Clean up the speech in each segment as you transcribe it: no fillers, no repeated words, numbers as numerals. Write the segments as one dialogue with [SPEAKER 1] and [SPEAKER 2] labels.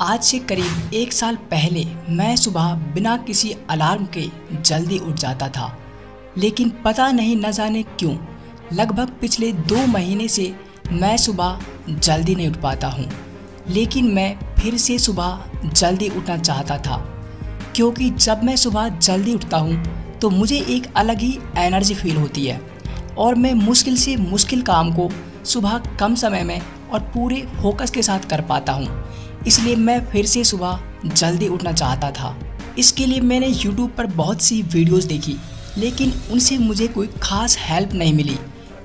[SPEAKER 1] आज से करीब 1 साल पहले मैं सुबह बिना किसी अलार्म के जल्दी उठ जाता था, लेकिन पता नहीं न जाने क्यों लगभग पिछले 2 महीने से मैं सुबह जल्दी नहीं उठ पाता हूँ। लेकिन मैं फिर से सुबह जल्दी उठना चाहता था, क्योंकि जब मैं सुबह जल्दी उठता हूँ तो मुझे एक अलग ही एनर्जी फील होती है और मैं मुश्किल से मुश्किल काम को सुबह कम समय में और पूरे फोकस के साथ कर पाता हूँ। इसलिए मैं फिर से सुबह जल्दी उठना चाहता था। इसके लिए मैंने YouTube पर बहुत सी वीडियोस देखी, लेकिन उनसे मुझे कोई ख़ास हेल्प नहीं मिली,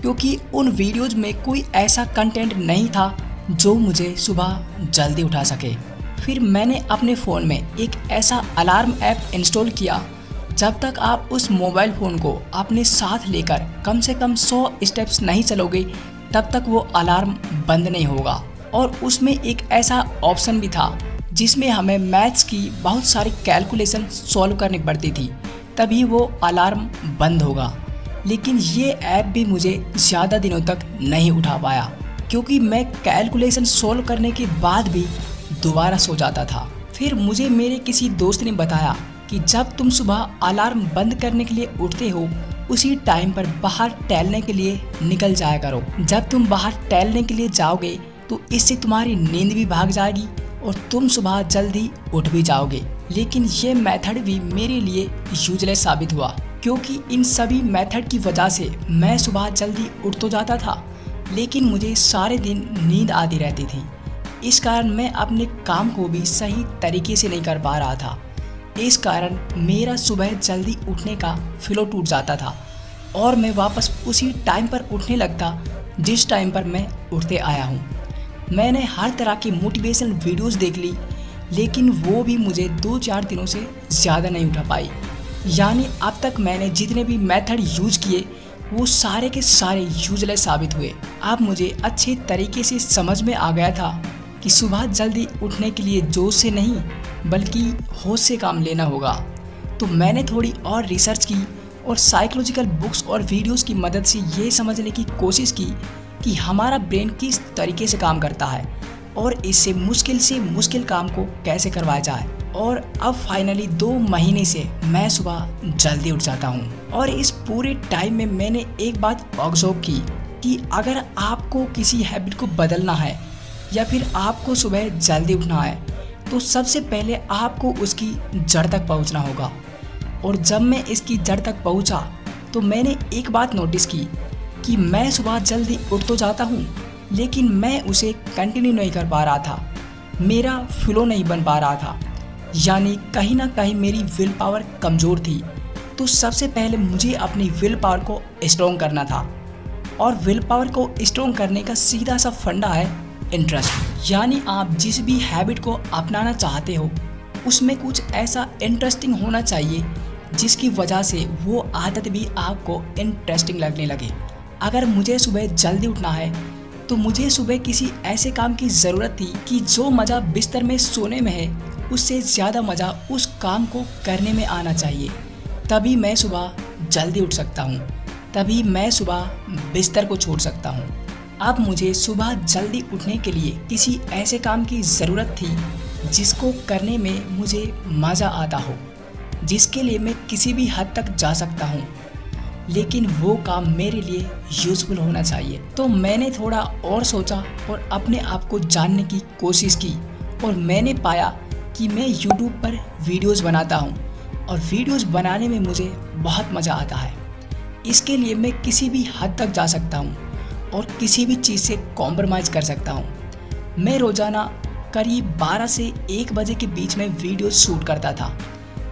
[SPEAKER 1] क्योंकि उन वीडियोस में कोई ऐसा कंटेंट नहीं था जो मुझे सुबह जल्दी उठा सके। फिर मैंने अपने फ़ोन में एक ऐसा अलार्म ऐप इंस्टॉल किया। जब तक आप उस मोबाइल फ़ोन को अपने साथ लेकर कम से कम 100 स्टेप्स नहीं चलोगे, तब तक वो अलार्म बंद नहीं होगा। और उसमें एक ऐसा ऑप्शन भी था जिसमें हमें मैथ्स की बहुत सारी कैलकुलेशन सॉल्व करनी पड़ती थी, तभी वो अलार्म बंद होगा। लेकिन ये ऐप भी मुझे ज़्यादा दिनों तक नहीं उठा पाया, क्योंकि मैं कैलकुलेशन सॉल्व करने के बाद भी दोबारा सो जाता था। फिर मुझे मेरे किसी दोस्त ने बताया कि जब तुम सुबह अलार्म बंद करने के लिए उठते हो, उसी टाइम पर बाहर टहलने के लिए निकल जाया करो। जब तुम बाहर टहलने के लिए जाओगे तो इससे तुम्हारी नींद भी भाग जाएगी और तुम सुबह जल्दी उठ भी जाओगे। लेकिन ये मेथड भी मेरे लिए यूजलेस साबित हुआ, क्योंकि इन सभी मेथड की वजह से मैं सुबह जल्दी उठ तो जाता था, लेकिन मुझे सारे दिन नींद आती रहती थी। इस कारण मैं अपने काम को भी सही तरीके से नहीं कर पा रहा था। इस कारण मेरा सुबह जल्दी उठने का फ्लो टूट जाता था और मैं वापस उसी टाइम पर उठने लगता जिस टाइम पर मैं उठते आया हूँ। मैंने हर तरह की मोटिवेशनल वीडियोस देख ली, लेकिन वो भी मुझे 2-4 दिनों से ज़्यादा नहीं उठा पाई। यानी अब तक मैंने जितने भी मेथड यूज किए वो सारे के सारे यूजलेस साबित हुए। अब मुझे अच्छे तरीके से समझ में आ गया था कि सुबह जल्दी उठने के लिए जोश से नहीं बल्कि होश से काम लेना होगा। तो मैंने थोड़ी और रिसर्च की और साइकोलॉजिकल बुक्स और वीडियोस की मदद से ये समझने की कोशिश की कि हमारा ब्रेन किस तरीके से काम करता है और इससे मुश्किल काम को कैसे करवाया जाए। और अब फाइनली 2 महीने से मैं सुबह जल्दी उठ जाता हूँ। और इस पूरे टाइम में मैंने एक बात ऑब्जर्व की कि अगर आपको किसी हैबिट को बदलना है या फिर आपको सुबह जल्दी उठना है, तो सबसे पहले आपको उसकी जड़ तक पहुँचना होगा। और जब मैं इसकी जड़ तक पहुँचा तो मैंने एक बात नोटिस की कि मैं सुबह जल्दी उठ तो जाता हूँ, लेकिन मैं उसे कंटिन्यू नहीं कर पा रहा था। मेरा फ्लो नहीं बन पा रहा था, यानी कहीं ना कहीं मेरी विल पावर कमज़ोर थी। तो सबसे पहले मुझे अपनी विल पावर को स्ट्रॉन्ग करना था, और विल पावर को स्ट्रॉन्ग करने का सीधा सा फंडा है इंटरेस्ट। यानी आप जिस भी हैबिट को अपनाना चाहते हो उसमें कुछ ऐसा इंटरेस्टिंग होना चाहिए जिसकी वजह से वो आदत भी आपको इंटरेस्टिंग लगने लगे। अगर मुझे सुबह जल्दी उठना है तो मुझे सुबह किसी ऐसे काम की ज़रूरत थी कि जो मज़ा बिस्तर में सोने में है उससे ज़्यादा मज़ा उस काम को करने में आना चाहिए। तभी मैं सुबह जल्दी उठ सकता हूँ, तभी मैं सुबह बिस्तर को छोड़ सकता हूँ। अब मुझे सुबह जल्दी उठने के लिए किसी ऐसे काम की ज़रूरत थी जिसको करने में मुझे मज़ा आता हो, जिसके लिए मैं किसी भी हद तक जा सकता हूँ, लेकिन वो काम मेरे लिए यूज़फुल होना चाहिए। तो मैंने थोड़ा और सोचा और अपने आप को जानने की कोशिश की, और मैंने पाया कि मैं YouTube पर वीडियोस बनाता हूँ और वीडियोस बनाने में मुझे बहुत मज़ा आता है। इसके लिए मैं किसी भी हद तक जा सकता हूँ और किसी भी चीज़ से कॉम्प्रोमाइज़ कर सकता हूँ। मैं रोज़ाना करीब 12 से 1 बजे के बीच में वीडियो शूट करता था,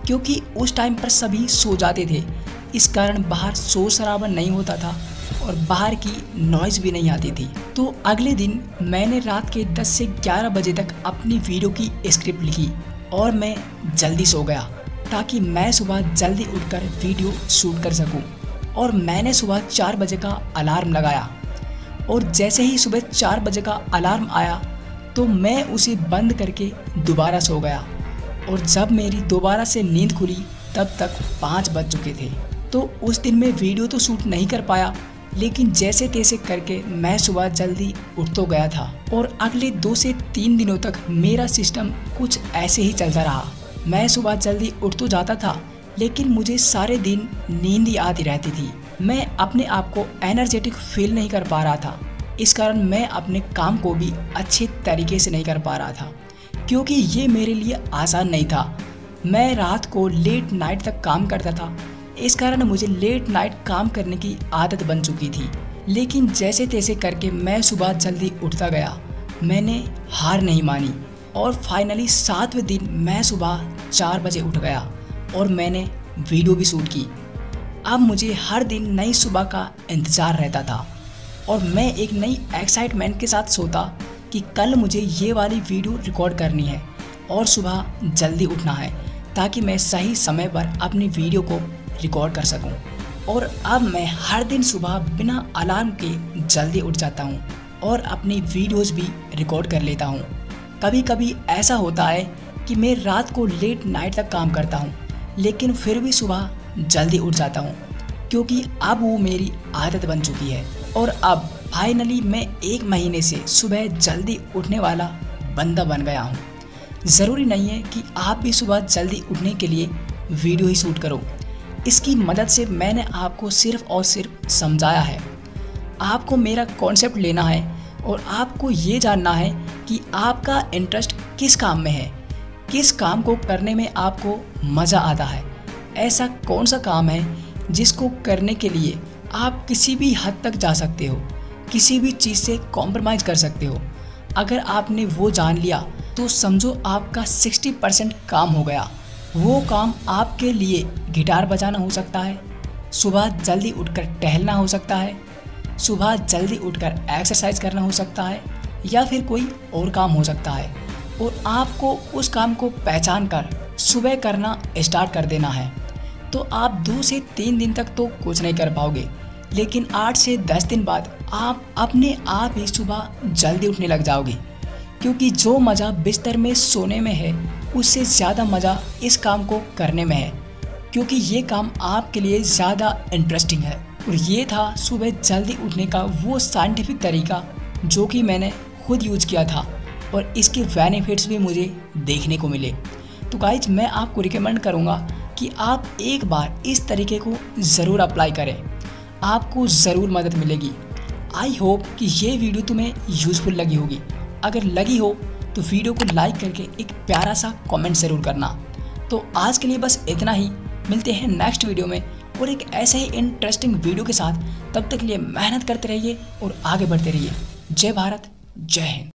[SPEAKER 1] क्योंकि उस टाइम पर सभी सो जाते थे। इस कारण बाहर शोर शराबा नहीं होता था और बाहर की नॉइज़ भी नहीं आती थी। तो अगले दिन मैंने रात के 10 से 11 बजे तक अपनी वीडियो की स्क्रिप्ट लिखी और मैं जल्दी सो गया, ताकि मैं सुबह जल्दी उठकर वीडियो शूट कर सकूं। और मैंने सुबह 4 बजे का अलार्म लगाया, और जैसे ही सुबह 4 बजे का अलार्म आया तो मैं उसे बंद करके दोबारा सो गया। और जब मेरी दोबारा से नींद खुली तब तक 5 बज चुके थे। तो उस दिन मैं वीडियो तो शूट नहीं कर पाया, लेकिन जैसे तैसे करके मैं सुबह जल्दी उठ तो गया था और अगले 2 से 3 दिनों तक मेरा सिस्टम कुछ ऐसे ही चलता रहा। मैं सुबह जल्दी उठ तो जाता था, लेकिन मुझे सारे दिन नींद ही आती रहती थी। मैं अपने आप को एनर्जेटिक फील नहीं कर पा रहा था। इस कारण मैं अपने काम को भी अच्छे तरीके से नहीं कर पा रहा था, क्योंकि ये मेरे लिए आसान नहीं था। मैं रात को लेट नाइट तक काम करता था, इस कारण मुझे लेट नाइट काम करने की आदत बन चुकी थी। लेकिन जैसे तैसे करके मैं सुबह जल्दी उठता गया। मैंने हार नहीं मानी और फाइनली 7वें दिन मैं सुबह 4 बजे उठ गया और मैंने वीडियो भी शूट की। अब मुझे हर दिन नई सुबह का इंतज़ार रहता था और मैं एक नई एक्साइटमेंट के साथ सोता कि कल मुझे ये वाली वीडियो रिकॉर्ड करनी है और सुबह जल्दी उठना है, ताकि मैं सही समय पर अपनी वीडियो को रिकॉर्ड कर सकूं। और अब मैं हर दिन सुबह बिना अलार्म के जल्दी उठ जाता हूं और अपनी वीडियोस भी रिकॉर्ड कर लेता हूं। कभी कभी ऐसा होता है कि मैं रात को लेट नाइट तक काम करता हूं, लेकिन फिर भी सुबह जल्दी उठ जाता हूं, क्योंकि अब वो मेरी आदत बन चुकी है। और अब फाइनली मैं 1 महीने से सुबह जल्दी उठने वाला बंदा बन गया हूँ। ज़रूरी नहीं है कि आप भी सुबह जल्दी उठने के लिए वीडियो ही शूट करो। इसकी मदद से मैंने आपको सिर्फ़ और सिर्फ समझाया है। आपको मेरा कॉन्सेप्ट लेना है और आपको ये जानना है कि आपका इंटरेस्ट किस काम में है, किस काम को करने में आपको मज़ा आता है। ऐसा कौन सा काम है जिसको करने के लिए आप किसी भी हद तक जा सकते हो, किसी भी चीज़ से कॉम्प्रोमाइज़ कर सकते हो। अगर आपने वो जान लिया तो समझो आपका 60% काम हो गया। वो काम आपके लिए गिटार बजाना हो सकता है, सुबह जल्दी उठकर टहलना हो सकता है, सुबह जल्दी उठकर एक्सरसाइज करना हो सकता है, या फिर कोई और काम हो सकता है। और आपको उस काम को पहचान कर सुबह करना स्टार्ट कर देना है। तो आप 2 से 3 दिन तक तो कुछ नहीं कर पाओगे, लेकिन 8 से 10 दिन बाद आप अपने आप ही सुबह जल्दी उठने लग जाओगे, क्योंकि जो मज़ा बिस्तर में सोने में है उससे ज़्यादा मज़ा इस काम को करने में है, क्योंकि ये काम आपके लिए ज़्यादा इंटरेस्टिंग है। और ये था सुबह जल्दी उठने का वो साइंटिफिक तरीका जो कि मैंने खुद यूज़ किया था और इसके बेनिफिट्स भी मुझे देखने को मिले। तो गाइज, मैं आपको रिकमेंड करूँगा कि आप एक बार इस तरीके को ज़रूर अप्लाई करें, आपको ज़रूर मदद मिलेगी। आई होप कि ये वीडियो तुम्हें यूज़फुल लगी होगी। अगर लगी हो तो वीडियो को लाइक करके एक प्यारा सा कमेंट ज़रूर करना। तो आज के लिए बस इतना ही। मिलते हैं नेक्स्ट वीडियो में और एक ऐसे ही इंटरेस्टिंग वीडियो के साथ। तब तक के लिए मेहनत करते रहिए और आगे बढ़ते रहिए। जय भारत, जय हिंद।